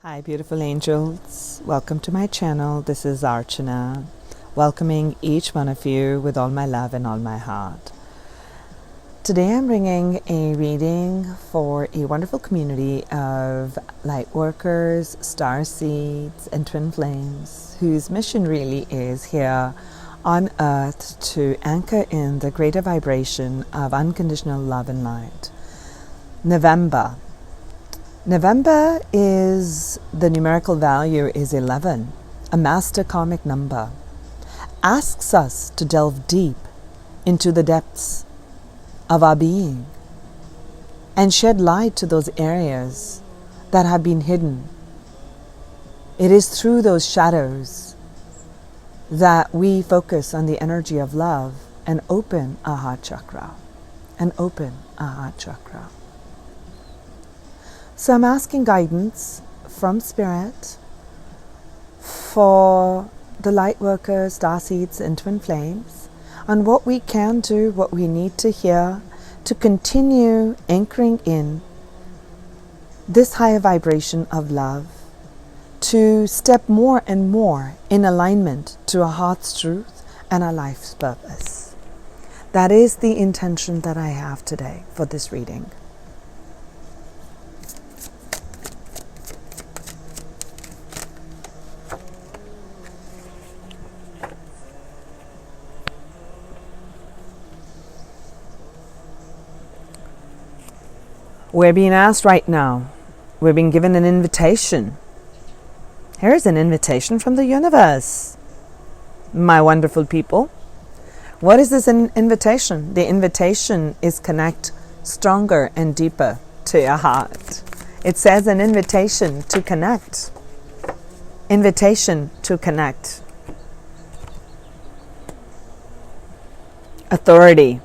Hi beautiful angels, welcome to my channel. This is Archana, welcoming each one of you with all my love and all my heart. Today I'm bringing a reading for a wonderful community of Lightworkers, Starseeds and Twinflames, whose mission really is here on earth to anchor in the greater vibration of unconditional love and light. November is, the numerical value is 11, a master karmic number. Asks us to delve deep into the depths of our being and shed light to those areas that have been hidden. It is through those shadows that we focus on the energy of love and open our heart chakra. So I'm asking guidance from Spirit for the Lightworkers, Starseeds and Twinflames on what we can do, what we need to hear to continue anchoring in this higher vibration of love, to step more and more in alignment to our heart's truth and our life's purpose. That is the intention that I have today for this reading. We're being asked right now, we're being given an invitation. Here's an invitation from the universe, my wonderful people. What is this invitation? The invitation is connect stronger and deeper to your heart. It says an invitation to connect. Invitation to connect. Authority.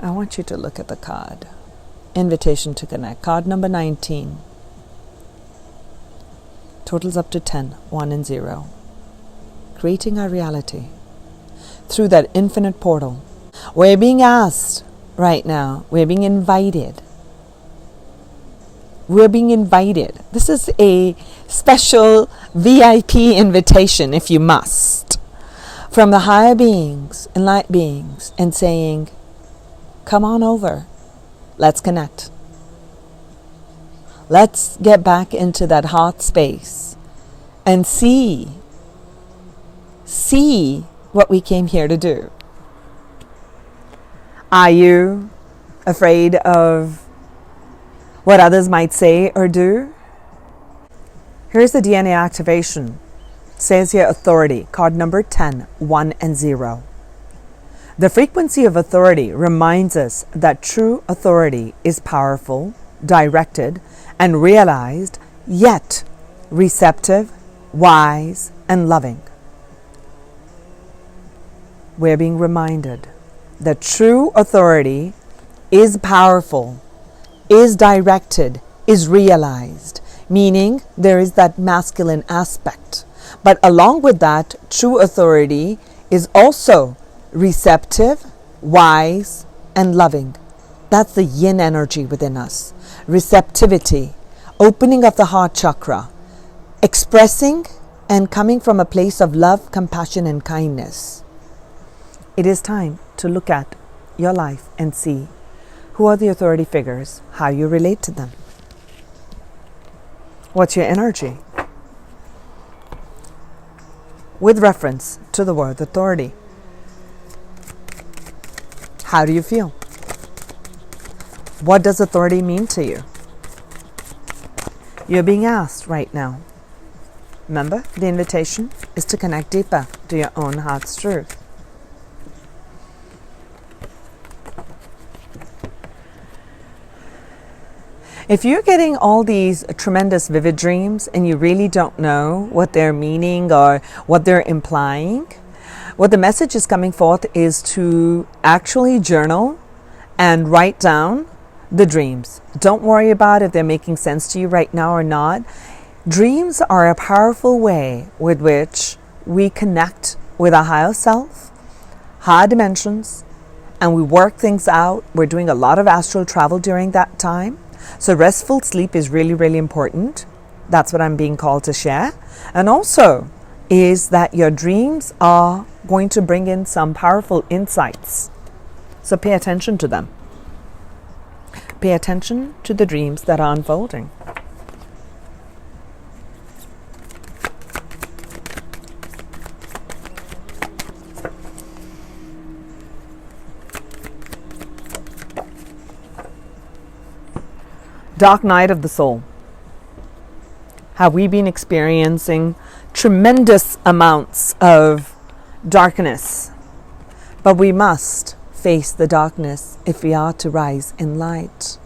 I want you to look at the card. Invitation to connect. Card number 19. Totals up to 10, 1 and 0. Creating our reality through that infinite portal. We're being asked right now. We're being invited. This is a special VIP invitation, if you must, from the higher beings and light beings, and saying, come on over. Let's connect. Let's get back into that heart space and see what we came here to do. Are you afraid of what others might say or do? Here's the DNA activation. It says here authority, card number 10, 1 and 0. The frequency of authority reminds us that true authority is powerful, directed, and realized, yet receptive, wise, and loving. We're being reminded that true authority is powerful, is directed, is realized, meaning there is that masculine aspect. But along with that, true authority is also receptive, wise, and loving. That's the yin energy within us. Receptivity, opening of the heart chakra, expressing and coming from a place of love, compassion, and kindness. It is time to look at your life and see who are the authority figures, how you relate to them. What's your energy? With reference to the word authority. How do you feel? What does authority mean to you? You're being asked right now. Remember, the invitation is to connect deeper to your own heart's truth. If you're getting all these tremendous vivid dreams and you really don't know what they're meaning or what they're implying, what the message is coming forth is to actually journal and write down the dreams. Don't worry about if they're making sense to you right now or not. Dreams are a powerful way with which we connect with our higher self, higher dimensions, and we work things out. We're doing a lot of astral travel during that time. So restful sleep is really, really important. That's what I'm being called to share. And also is that your dreams are going to bring in some powerful insights. So pay attention to them. Pay attention to the dreams that are unfolding. Dark night of the soul. Have we been experiencing tremendous amounts of darkness? But we must face the darkness if we are to rise in light.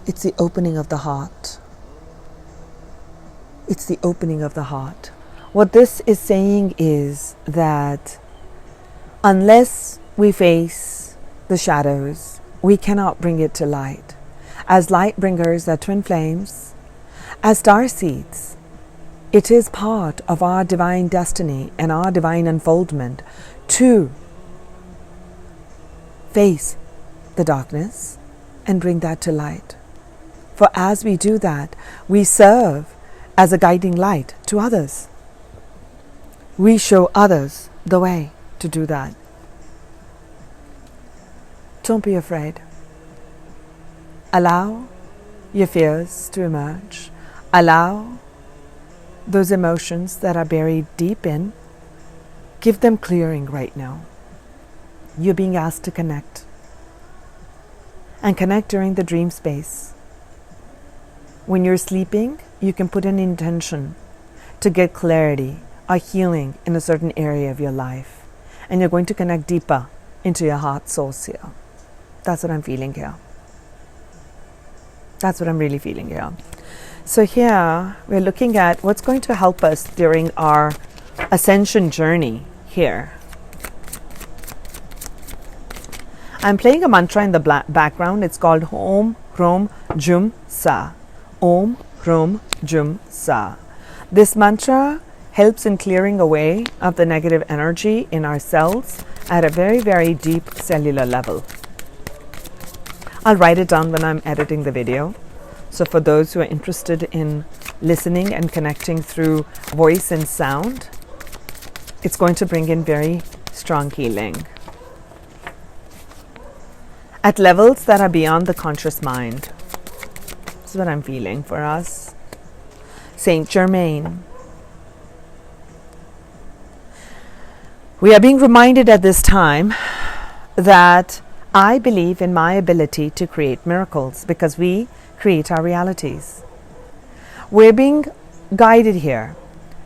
It's the opening of the heart. It's the opening of the heart. What this is saying is that unless we face the shadows, we cannot bring it to light. As light bringers, as twin flames, as starseeds, it is part of our divine destiny and our divine unfoldment to face the darkness and bring that to light. For as we do that, we serve as a guiding light to others. We show others the way to do that. Don't be afraid. Allow your fears to emerge. Allow those emotions that are buried deep in. Give them clearing right now. You're being asked to connect. And connect during the dream space. When you're sleeping, you can put an intention to get clarity or healing in a certain area of your life. And you're going to connect deeper into your heart source here. That's what I'm feeling here. That's what I'm really feeling here. So here, we're looking at what's going to help us during our ascension journey here. I'm playing a mantra in the background. It's called Om Hrom Jum Sa. Om Hrom Jum Sa. This mantra helps in clearing away of the negative energy in our cells at a very, very deep cellular level. I'll write it down when I'm editing the video. So for those who are interested in listening and connecting through voice and sound, it's going to bring in very strong healing at levels that are beyond the conscious mind. This is what I'm feeling for us. Saint Germain. We are being reminded at this time that I believe in my ability to create miracles because we create our realities. We're being guided here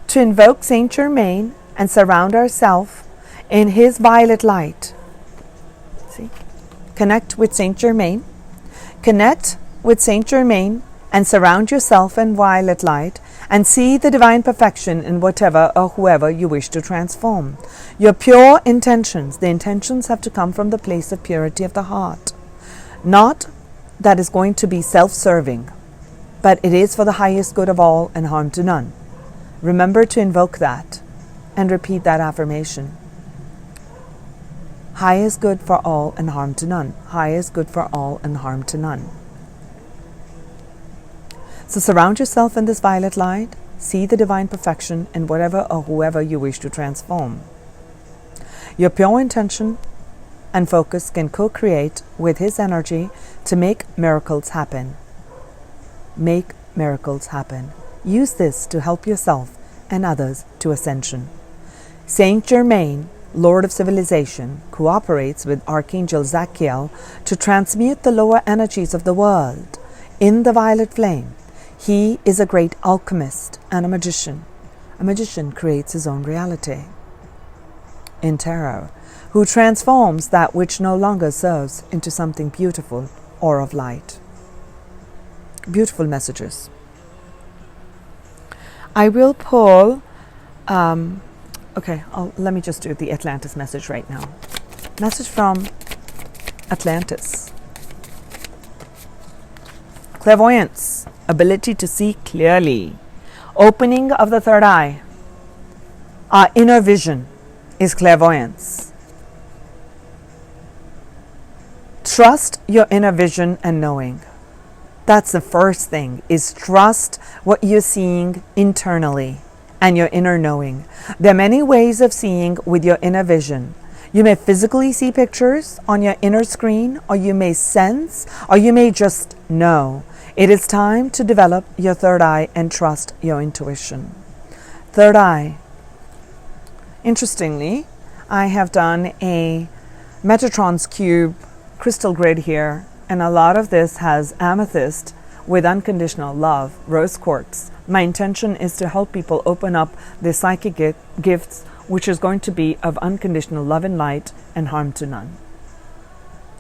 to invoke Saint Germain and surround ourselves in his violet light. See? Connect with Saint Germain. Connect with Saint Germain and surround yourself in violet light and see the divine perfection in whatever or whoever you wish to transform. Your pure intentions, the intentions have to come from the place of purity of the heart. Not that is going to be self-serving, but it is for the highest good of all and harm to none. Remember to invoke that and repeat that affirmation. Highest good for all and harm to none. Highest good for all and harm to none. So surround yourself in this violet light. See the divine perfection in whatever or whoever you wish to transform. Your pure intention and focus can co-create with his energy to make miracles happen. Make miracles happen. Use this to help yourself and others to ascension. Saint Germain, Lord of Civilization, cooperates with Archangel Zachiel to transmute the lower energies of the world in the violet flame. He is a great alchemist and a magician. A magician creates his own reality. In tarot, who transforms that which no longer serves into something beautiful or of light. Beautiful messages. I will pull, let me just do the Atlantis message right now. Message from Atlantis. Clairvoyance, ability to see clearly. Opening of the third eye. Our inner vision is clairvoyance. Trust your inner vision and knowing. That's the first thing, is trust what you're seeing internally and your inner knowing. There are many ways of seeing with your inner vision. You may physically see pictures on your inner screen, or you may sense, or you may just know. It is time to develop your third eye and trust your intuition. Third eye. Interestingly, I have done a Metatron's Cube crystal grid here, and a lot of this has amethyst with unconditional love, rose quartz. My intention is to help people open up their psychic gifts, which is going to be of unconditional love and light and harm to none.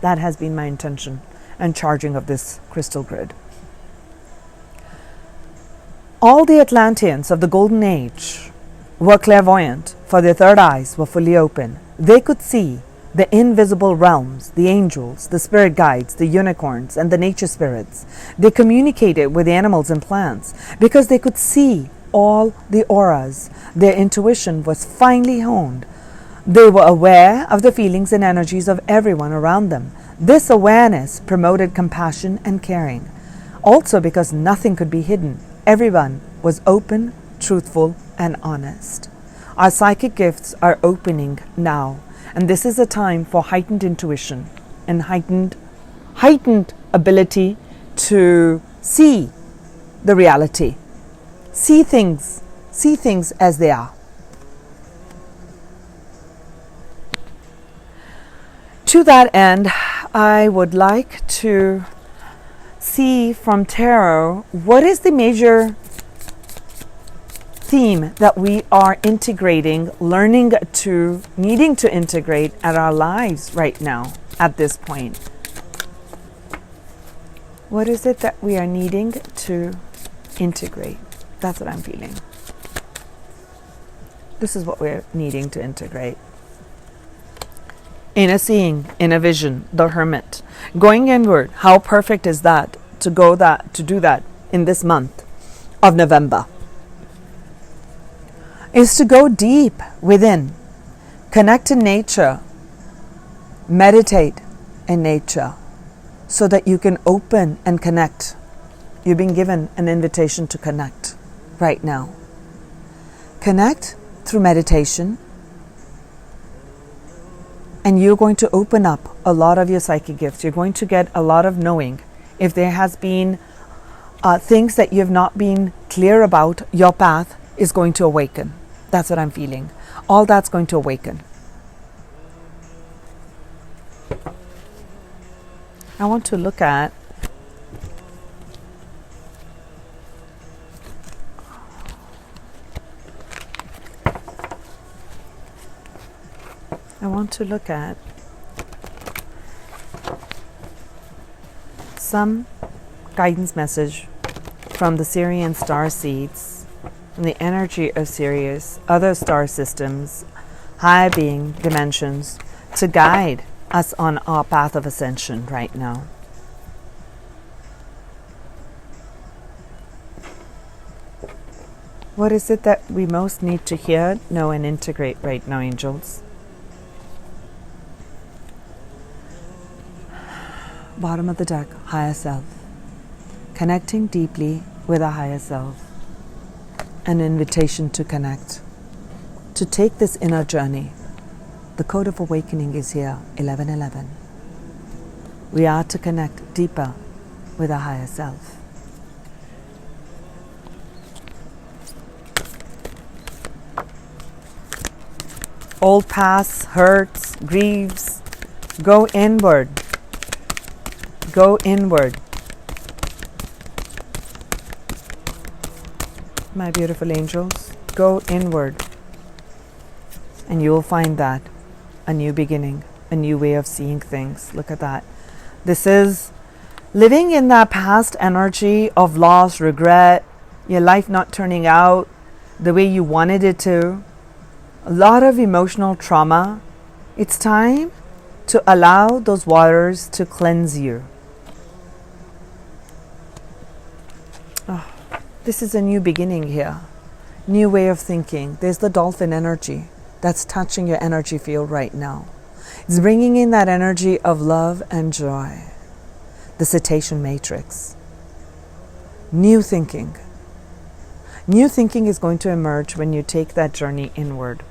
That has been my intention and charging of this crystal grid. All the Atlanteans of the Golden Age were clairvoyant, for their third eyes were fully open. They could see the invisible realms, the angels, the spirit guides, the unicorns, and the nature spirits. They communicated with the animals and plants because they could see all the auras. Their intuition was finely honed. They were aware of the feelings and energies of everyone around them. This awareness promoted compassion and caring. Also because nothing could be hidden. Everyone was open, truthful, and honest. Our psychic gifts are opening now. And this is a time for heightened intuition and heightened ability to see the reality. See things as they are. To that end, I would like to see from tarot, what is the major theme that we are integrating, learning to, needing to integrate at our lives right now, at this point? What is it that we are needing to integrate? That's what I'm feeling. This is what we're needing to integrate. Inner seeing, inner vision, the Hermit. Going inward, how perfect is that, to do that in this month of November? Is to go deep within, connect to nature, meditate in nature, so that you can open and connect. You've been given an invitation to connect right now. Connect through meditation, and you're going to open up a lot of your psychic gifts. You're going to get a lot of knowing. If there has been things that you have not been clear about, your path is going to awaken. That's what I'm feeling. All that's going to awaken. I want to look at some guidance message from the Syrian star seeds and the energy of Sirius, other star systems, higher being dimensions, to guide us on our path of ascension right now. What is it that we most need to hear, know, and integrate right now, angels? Bottom of the deck, higher self. Connecting deeply with our higher self. An invitation to connect, to take this inner journey. The code of awakening is here, 1111. We are to connect deeper with our higher self. Old pasts, hurts, grieves, go inward. Go inward. My beautiful angels, go inward, and you will find that a new beginning, a new way of seeing things. Look at that. This is living in that past energy of loss, regret, your life not turning out the way you wanted it to, a lot of emotional trauma. It's time to allow those waters to cleanse you. This is a new beginning here. New way of thinking. There's the dolphin energy that's touching your energy field right now. It's bringing in that energy of love and joy. The Cetacean matrix. New thinking. New thinking is going to emerge when you take that journey inward.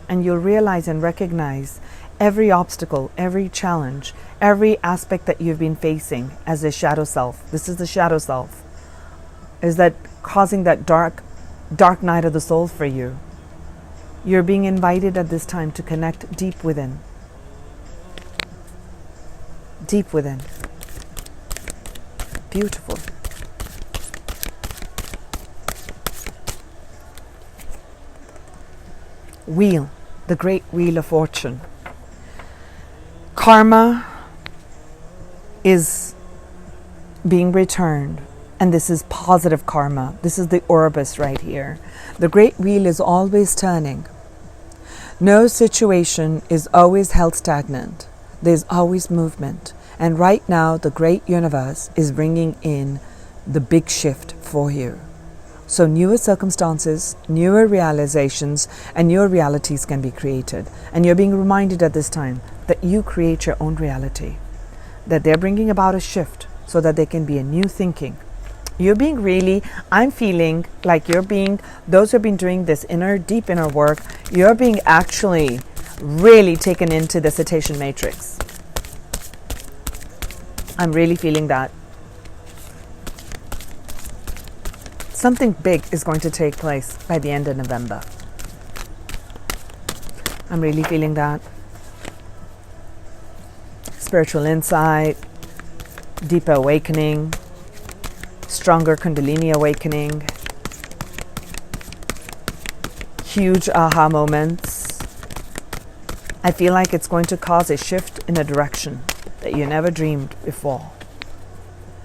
And you'll realize and recognize every obstacle, every challenge, every aspect that you've been facing as a shadow self. This is the shadow self. Is that causing that dark night of the soul for you? You're being invited at this time to connect deep within. Deep within. Beautiful. Wheel, the great wheel of fortune. Karma is being returned, and this is positive karma. This is the Orbis right here. The great wheel is always turning. No situation is always held stagnant. There's always movement. And right now, the great universe is bringing in the big shift for you. So newer circumstances, newer realizations, and newer realities can be created. And you're being reminded at this time that you create your own reality. That they're bringing about a shift so that there can be a new thinking. You're being really, I'm feeling like you're being, those who have been doing this deep inner work, you're being actually really taken into the Cetacean matrix. I'm really feeling that. Something big is going to take place by the end of November. I'm really feeling that. Spiritual insight, deeper awakening, stronger Kundalini awakening, huge aha moments. I feel like it's going to cause a shift in a direction that you never dreamed before.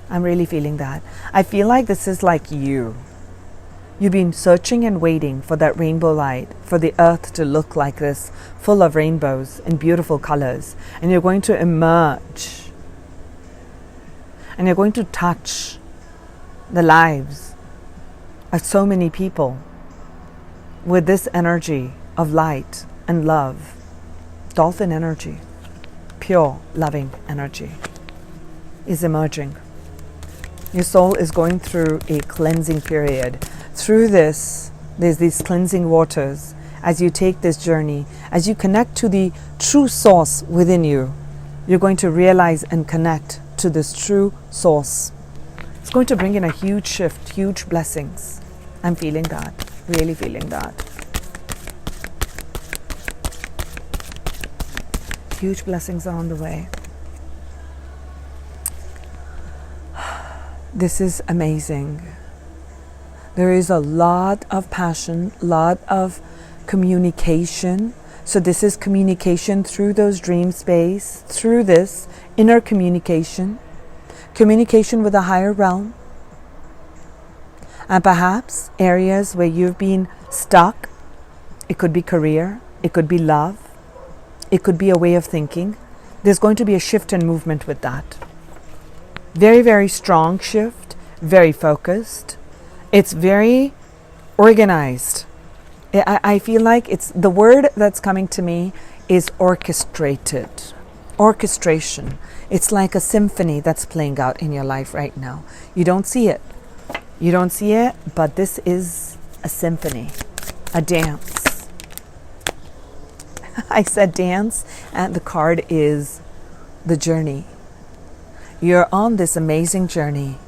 I'm really feeling that. I feel like this is like you. You've been searching and waiting for that rainbow light, for the earth to look like this, full of rainbows and beautiful colors. And you're going to emerge. And you're going to touch the lives of so many people with this energy of light and love. Dolphin energy, pure, loving energy is emerging. Your soul is going through a cleansing period. Through this, there's these cleansing waters. As you take this journey, as you connect to the true source within you, you're going to realize and connect to this true source. It's going to bring in a huge shift, huge blessings. I'm feeling that, really feeling that. Huge blessings are on the way. This is amazing. There is a lot of passion, lot of communication. So this is communication through those dream space, through this inner communication, communication with a higher realm. And perhaps areas where you've been stuck. It could be career, it could be love, it could be a way of thinking. There's going to be a shift and movement with that. Very, very strong shift, very focused. It's very organized. I feel like it's the word that's coming to me is orchestrated. Orchestration. It's like a symphony that's playing out in your life right now. You don't see it. You don't see it, but this is a symphony, a dance. I said dance, and the card is the journey. You're on this amazing journey,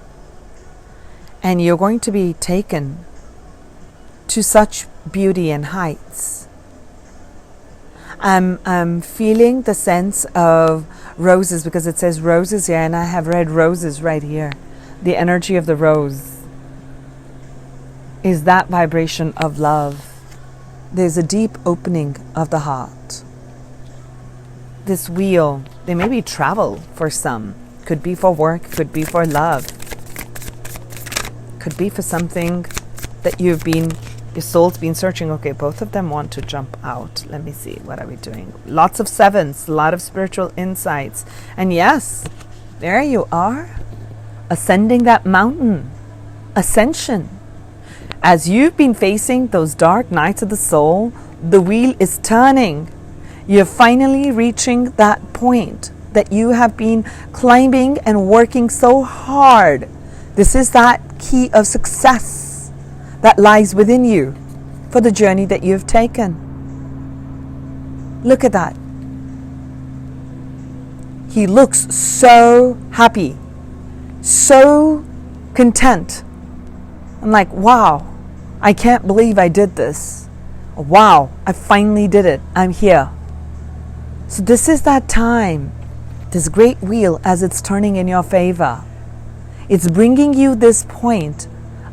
and you're going to be taken to such beauty and heights. I'm feeling the sense of roses because it says roses here, and I have red roses right here. The energy of the rose is that vibration of love. There's a deep opening of the heart. This wheel, there may be travel for some. Could be for work, could be for love. Could be for something that your soul's been searching. Okay, both of them want to jump out. Let me see, what are we doing? Lots of sevens, a lot of spiritual insights. And yes, there you are, ascending that mountain, ascension. As you've been facing those dark nights of the soul, the wheel is turning. You're finally reaching that point that you have been climbing and working so hard. This is that key of success that lies within you for the journey that you've taken. Look at that. He looks so happy, so content. I'm like, wow, I can't believe I did this. Wow, I finally did it. I'm here. So this is that time, this great wheel as it's turning in your favor. It's bringing you this point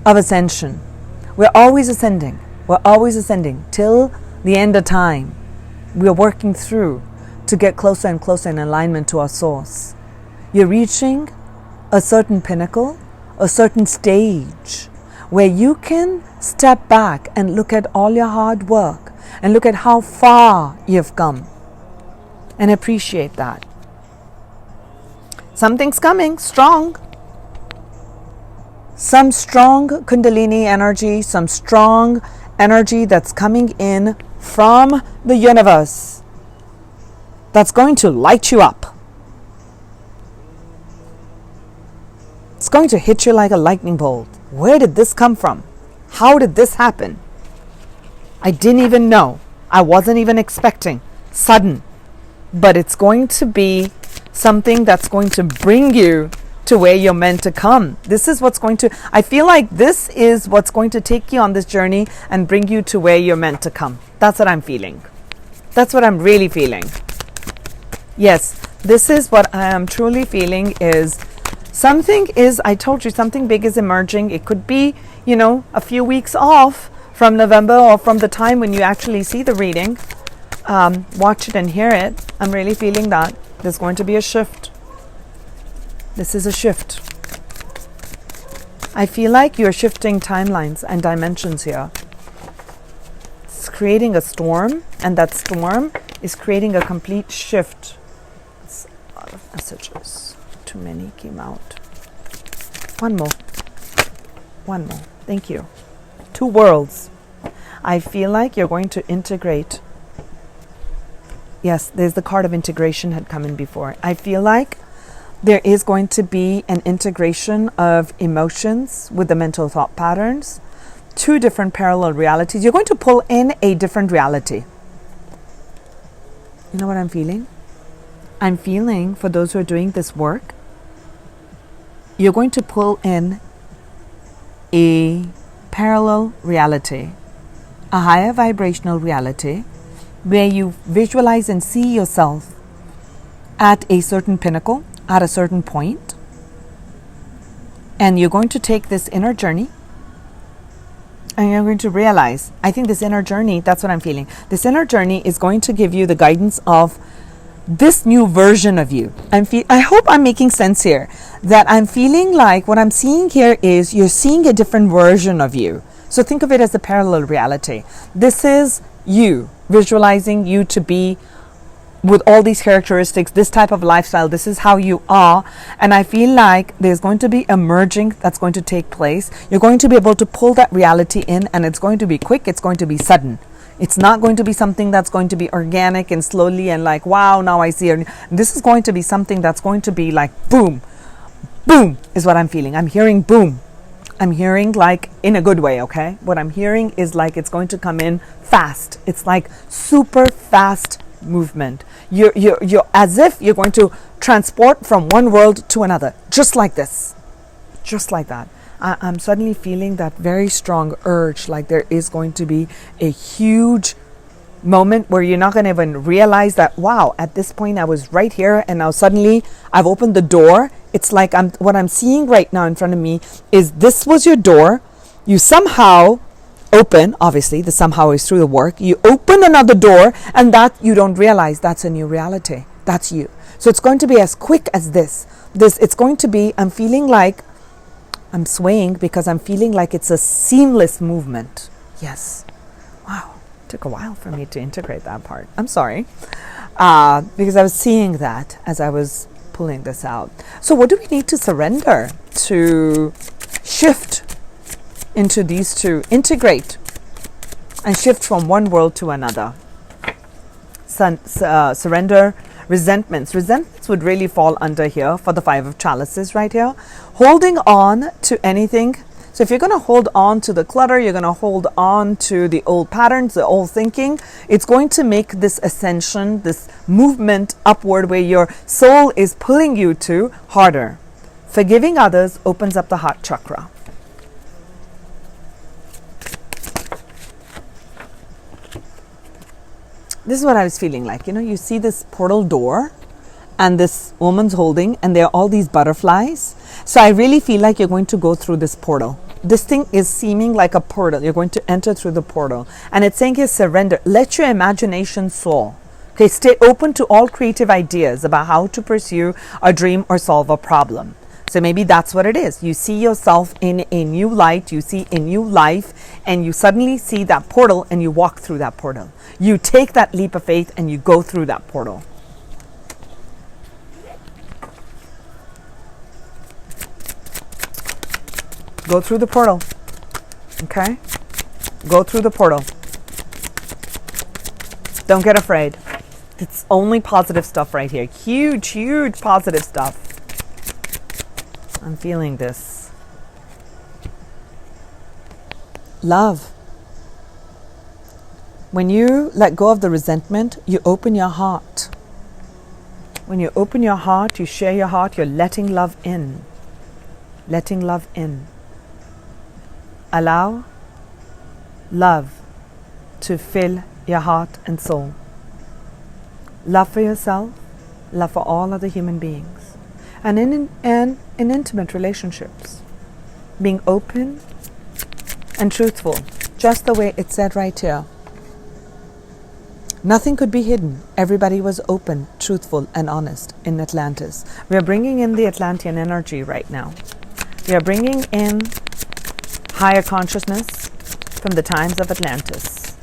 of ascension. We're always ascending. We're always ascending till the end of time. We're working through to get closer and closer in alignment to our source. You're reaching a certain pinnacle, a certain stage where you can step back and look at all your hard work and look at how far you've come and appreciate that. Something's coming strong. Some strong Kundalini energy, some strong energy that's coming in from the universe that's going to light you up. It's going to hit you like a lightning bolt. Where did this come from? How did this happen? I didn't even know. I wasn't even expecting. Sudden. But it's going to be something that's going to bring you to where you're meant to come. This is what's going to, I feel like this is what's going to take you on this journey and bring you to where you're meant to come. That's what I'm feeling. That's what I'm really feeling. Yes, this is what I am truly feeling is something is, I told you, something big is emerging. It could be, a few weeks off from November or from the time when you actually see the reading. Watch it and hear it. I'm really feeling that there's going to be a shift. This is a shift. I feel like you're shifting timelines and dimensions here. It's creating a storm, and that storm is creating a complete shift. It's a lot of messages. Too many came out. One more. Thank you. 2 worlds. I feel like you're going to integrate. Yes, there's the card of integration had come in before. I feel like there is going to be an integration of emotions with the mental thought patterns. 2 different parallel realities. You're going to pull in a different reality. You know what I'm feeling? I'm feeling, for those who are doing this work, you're going to pull in a parallel reality, a higher vibrational reality, where you visualize and see yourself at a certain pinnacle, at a certain point, and you're going to take this inner journey and you're going to realize, I think this inner journey, that's what I'm feeling. This inner journey is going to give you the guidance of this new version of you. I hope I'm making sense here, that I'm feeling like what I'm seeing here is you're seeing a different version of you. So think of it as a parallel reality. This is you, visualizing you to be with all these characteristics, this type of lifestyle. This is how you are. And I feel like there's going to be a merging that's going to take place. You're going to be able to pull that reality in, and it's going to be quick. It's going to be sudden. It's not going to be something that's going to be organic and slowly and like, wow, now I see it. This is going to be something that's going to be like boom, boom is what I'm feeling. I'm hearing boom. I'm hearing like in a good way, okay? What I'm hearing is like it's going to come in fast. It's like super fast movement. You're as if you're going to transport from one world to another, just like this, just like that. I'm suddenly feeling that very strong urge, like there is going to be a huge moment where you're not going to even realize that, wow, at this point I was right here and now suddenly I've opened the door. It's like what I'm seeing right now in front of me is this was your door. You somehow open, obviously the somehow is through the work, you open another door, and that you don't realize that's a new reality. That's you. So it's going to be as quick as this it's going to be, I'm feeling like I'm swaying because I'm feeling like it's a seamless movement. Yes. Wow. It took a while for me to integrate that part. I'm sorry. Because I was seeing that as I was pulling this out. So what do we need to surrender to shift into these two, integrate and shift from one world to another? surrender, resentments. Resentments would really fall under here for the 5 of chalices right here. Holding on to anything. So if you're going to hold on to the clutter, you're going to hold on to the old patterns, the old thinking, it's going to make this ascension, this movement upward where your soul is pulling you to harder. Forgiving others opens up the heart chakra. This is what I was feeling like. You know, you see this portal door and this woman's holding, and there are all these butterflies. So I really feel like you're going to go through this portal. This thing is seeming like a portal. You're going to enter through the portal. And it's saying here, surrender. Let your imagination soar. Okay, stay open to all creative ideas about how to pursue a dream or solve a problem. So maybe that's what it is. You see yourself in a new light, you see a new life, and you suddenly see that portal and you walk through that portal. You take that leap of faith and you go through that portal. Go through the portal. Okay? Go through the portal. Don't get afraid. It's only positive stuff right here. Huge, huge positive stuff. I'm feeling this. Love. When you let go of the resentment, you open your heart. When you open your heart, you share your heart, you're letting love in. Letting love in. Allow love to fill your heart and soul. Love for yourself, love for all other human beings. And in intimate relationships, being open and truthful, just the way it said right here. Nothing could be hidden. Everybody was open, truthful, and honest in Atlantis. We are bringing in the Atlantean energy right now. We are bringing in higher consciousness from the times of Atlantis.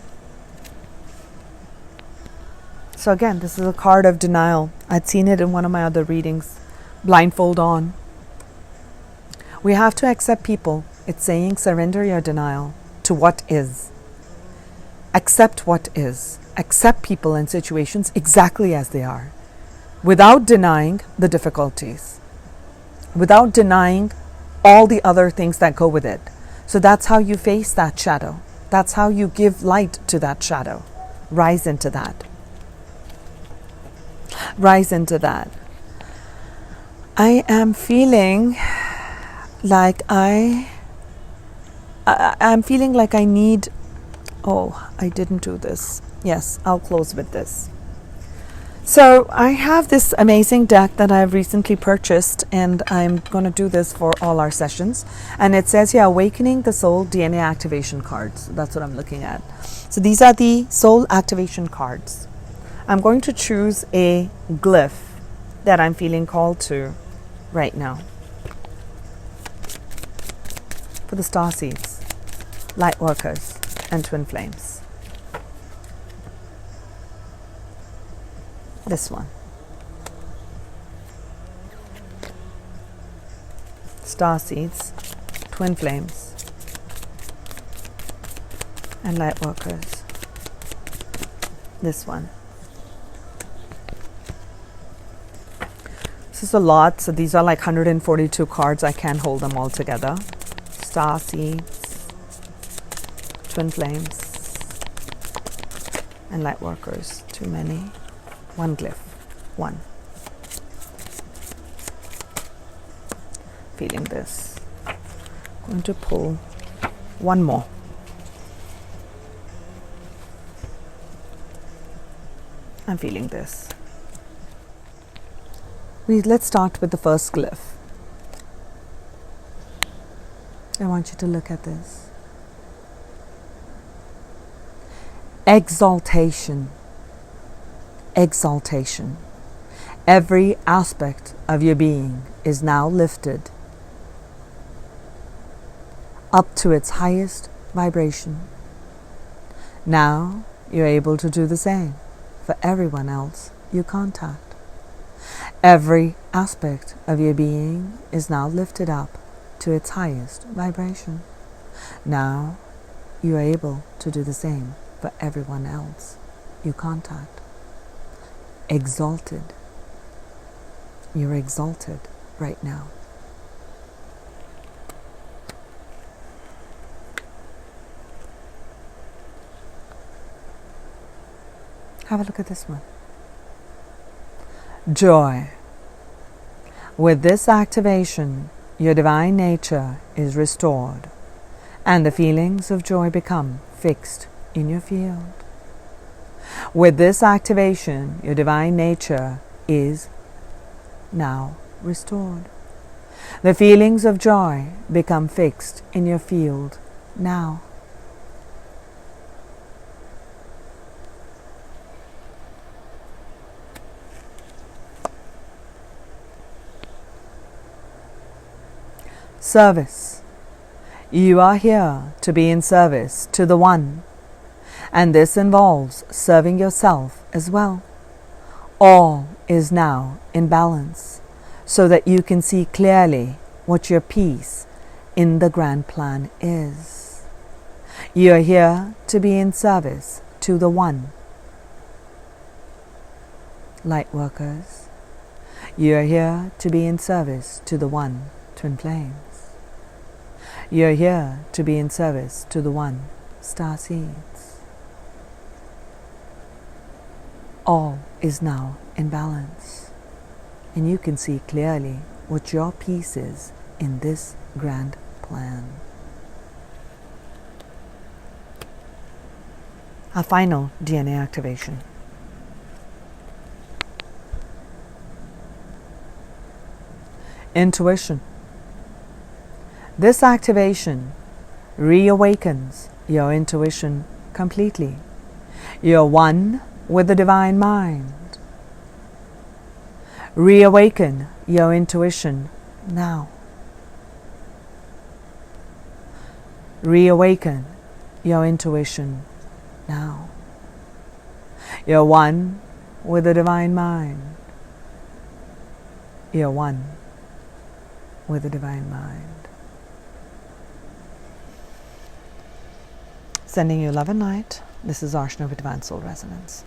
So again, this is a card of denial. I'd seen it in one of my other readings. Blindfold on. We have to accept people. It's saying surrender your denial to what is. Accept what is. Accept people and situations exactly as they are, without denying the difficulties, without denying all the other things that go with it. So that's how you face that shadow. That's how you give light to that shadow. Rise into that. Rise into that. I am feeling like I'm feeling like I need, oh, I didn't do this. Yes, I'll close with this. So I have this amazing deck that I've recently purchased, and I'm going to do this for all our sessions. And it says here, Awakening the Soul DNA Activation Cards. That's what I'm looking at. So these are the soul activation cards. I'm going to choose a glyph that I'm feeling called to right now. For the Starseeds, Lightworkers, and Twinflames. This one. Starseeds, Twinflames, and Lightworkers. This one. This is a lot, so these are like 142 cards. I can't hold them all together. Starseeds, Twinflames, and Lightworkers. Too many. One glyph. One. Feeling this. Going to pull one more. I'm feeling this. Let's start with the first glyph. I want you to look at this. Exaltation. Exaltation. Every aspect of your being is now lifted up to its highest vibration. Now you're able to do the same for everyone else you contact. Every aspect of your being is now lifted up to its highest vibration. Now you are able to do the same for everyone else you contact. exalted. You're exalted right now. Have a look at this one. Joy. With this activation, your divine nature is restored, and the feelings of joy become fixed in your field. With this activation, your divine nature is now restored. The feelings of joy become fixed in your field now. Service. You are here to be in service to the One, and this involves serving yourself as well. All is now in balance, so that you can see clearly what your piece in the grand plan is. You are here to be in service to the One. Lightworkers, you are here to be in service to the One, TwinFlames. You are here to be in service to the One, Starseeds. All is now in balance, and you can see clearly what your piece is in this grand plan. Our final DNA activation. Intuition. This activation reawakens your intuition completely. You're one with the divine mind. Reawaken your intuition now. Reawaken your intuition now. You're one with the divine mind. You're one with the divine mind. Sending you love and light. This is Arshna with Divine Soul Resonance.